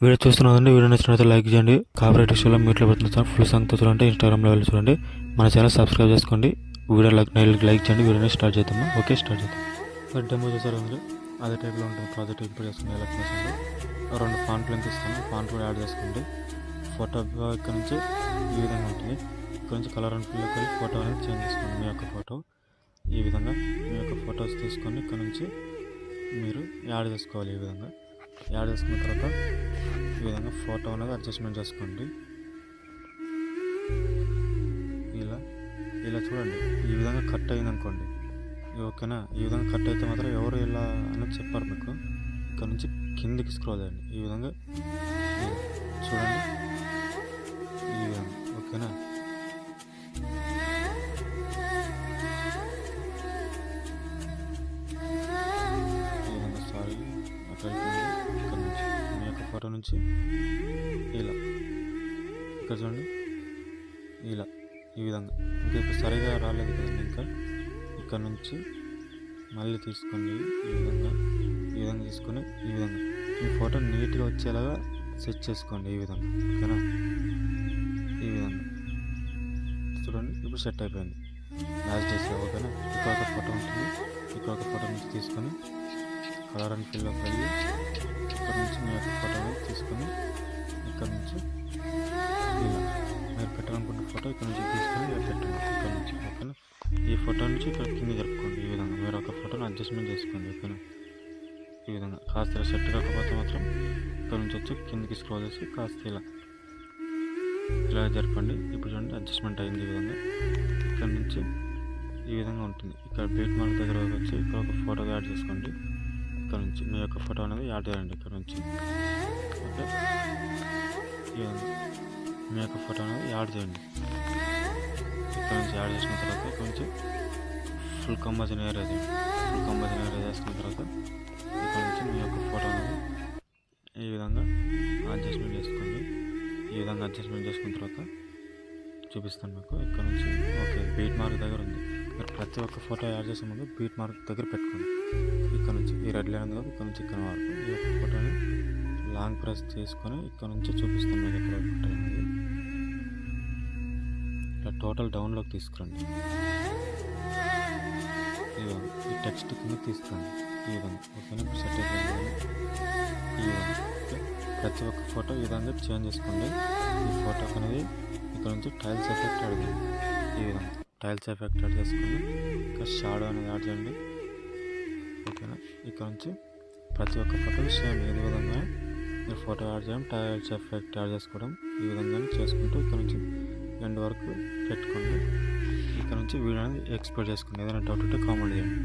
Video చూస్తున్నదండి. Video నచ్చినట్లయితే like చేయండి. Cooperate ఇష్యూలో మీట్లో పెడుతున్న ఫుల్ సాంగ్ చూడాలంటే ఇన్స్టాగ్రామ్లో వెళ్ళి చూడండి. మన ఛానల్ సబ్స్క్రైబ్ చేసుకోండి. వీడియో లైక్ చేయండి. వీడియోని స్టార్ట్ చేద్దాము. ఓకే, స్టార్ట్ చేద్దాం. డెమో చేశారు ఉంది. అదే టైప్లో ఉంటుంది. ప్రాజెక్ట్ ఇంపోర్ట్ చేసుకుని ఎలక్ట్రిషన్ 2 ఫాంట్ లింక్ ఇస్తాను. ఫాంట్ కూడా యాడ్ చేసుకోండి. ఫోటో ఇక్కడ నుంచి ఈ విధంగా ఉంటుంది. ఇక్కడ నుంచి కలర్ అండ్ ఫిల్లోకి వెళ్ళి ఫోటో అనేది చేంజ్ చేసుకోండి. మీ యొక్క ఫోటో ఈ విధంగా మీ యొక్క ఫొటోస్ తీసుకొని ఇక్కడ నుంచి మీరు యాడ్ చేసుకోవాలి. ఈ విధంగా యాడ్ చేసుకున్న తర్వాత ఈ విధంగా ఫోటో అనేది అడ్జస్ట్మెంట్ చేసుకోండి. ఇలా చూడండి. ఈ విధంగా కట్ అయింది అనుకోండి, ఓకేనా. ఈ విధంగా కట్ అయితే మాత్రం ఎవరు ఇలా అనేది చెప్పారు మీకు. ఇక్కడ నుంచి కిందికి స్క్రోల్ చేయండి. ఈ విధంగా చూడండి. ఈ విధంగా ఓకేనా. ఈ విధంగా సారీ అక్కడ ఇక్కడ నుంచి మీ యొక్క ఫోటో నుంచి ఇలా ఇక్కడ చూడండి. ఇలా ఈ విధంగా ఇంకా ఇప్పుడు సరిగా రాలేదు కదండి. ఇంకా ఇక్కడ నుంచి మళ్ళీ తీసుకోండి. ఈ విధంగా తీసుకొని ఈ విధంగా మీ ఫోటో నీట్గా వచ్చేలాగా సెట్ చేసుకోండి. ఈ విధంగా ఓకేనా. ఈ విధంగా చూడండి. ఇప్పుడు సెట్ అయిపోయింది. మ్యాచ్ చేసే ఓకేనా. ఇక్కడ ఒక ఫోటో ఉంటుంది. ఇక్కడ ఒక ఫోటో నుంచి తీసుకొని కలర్ అండ్ ఫిల్లోకి వెళ్ళి ఇక్కడ నుంచి మీ యొక్క ఫోటోని తీసుకొని ఇక్కడ నుంచి ఇలా మీరు పెట్టాలనుకున్న ఫోటో ఇక్కడ నుంచి తీసుకొని ఇలా పెట్టండి. ఇక్కడ నుంచి ఓకేనా. ఈ ఫోటో నుంచి ఇక్కడ కింద జరుపుకోండి. ఈ విధంగా మీరు ఒక ఫోటోని అడ్జస్ట్మెంట్ చేసుకోండి. ఓకేనా. ఈ విధంగా కాస్త సెట్ కాకపోతే మాత్రం ఇక్కడ నుంచి వచ్చి కిందికి స్క్రోల్ చేసి కాస్త ఇలా జరపండి. ఇప్పుడు చూడండి అడ్జస్ట్మెంట్ అయింది. ఈ విధంగా ఇక్కడ నుంచి ఈ విధంగా ఉంటుంది. ఇక్కడ బీట్ మార్క్ దగ్గర వచ్చి ఇక్కడ ఒక ఫోటో యాడ్ చేసుకోండి. ఇక్కడ నుంచి మీ యొక్క ఫోటో అనేది యాడ్ చేయండి. ఇక్కడ నుంచి ఓకే. ఈ విధంగా మీ యొక్క ఫోటో అనేది యాడ్ చేయండి. ఇక్కడ నుంచి యాడ్ చేసిన తర్వాత ఇక్కడ నుంచి ఫుల్ కంబైన్ ఏరియా చేసుకున్న తర్వాత ఇక్కడ నుంచి మీ యొక్క ఫోటో అనేది ఈ విధంగా అడ్జస్ట్మెంట్ చేసుకోండి. ఈ విధంగా అడ్జస్ట్మెంట్ చేసుకున్న తర్వాత చూపిస్తాను మీకు. ఇక్కడ నుంచి ఓకే బీట్ మార్క్ దగ్గర ఉంది. మీరు ప్రతి ఒక్క ఫోటో యాడ్ చేసే ముందు బీట్ మార్క్ దగ్గర పెట్టుకోండి. ఇక్కడ నుంచి ఈ రెడ్ లైన్ ఉంది కదా, ఇక్కడ నుంచి ఇక్కడ వరకు ఈ యొక్క ఫోటోని లాంగ్ ప్రెస్ చేసుకొని ఇక్కడ నుంచి చూపిస్తాను మీకు. ఎక్కడ ఫోటో అనేది ఇలా టోటల్ డౌన్లోకి తీసుకురండి. ఈ విధంగా ఈ టెక్స్ట్ కింద తీసుకురండి. ఈ విధంగా ఓకేనా. ఇప్పుడు సెట్ అయిపోయింది. ఈ విధంగా ప్రతి ఒక్క ఫోటో ఈ విధంగా చేంజ్ చేసుకోండి. ఈ ఫోటో అనేది ఇక్కడ నుంచి టైల్స్ ఎఫెక్ట్ యాడ్ చేయండి. ఈ విధంగా టైల్స్ ఎఫెక్ట్ యాడ్ చేసుకొని ఇంకా షాడో అనేది యాడ్ చేయండి. ఓకేనా. ఇక్కడ నుంచి ప్రతి ఒక్క ఫోటో సేమ్ ఈ విధంగా మీరు ఫోటో యాడ్ చేయడం, టైల్స్ ఎఫెక్ట్ యాడ్ చేసుకోవడం ఈ విధంగా చేసుకుంటూ ఇక్కడ నుంచి ఎండ్ వరకు పెట్టుకోండి. ఇక్కడ నుంచి వీడియో అనేది ఎక్స్పోర్ట్ చేసుకోండి. ఏదైనా డౌట్ ఉంటే కామెంట్ చేయండి.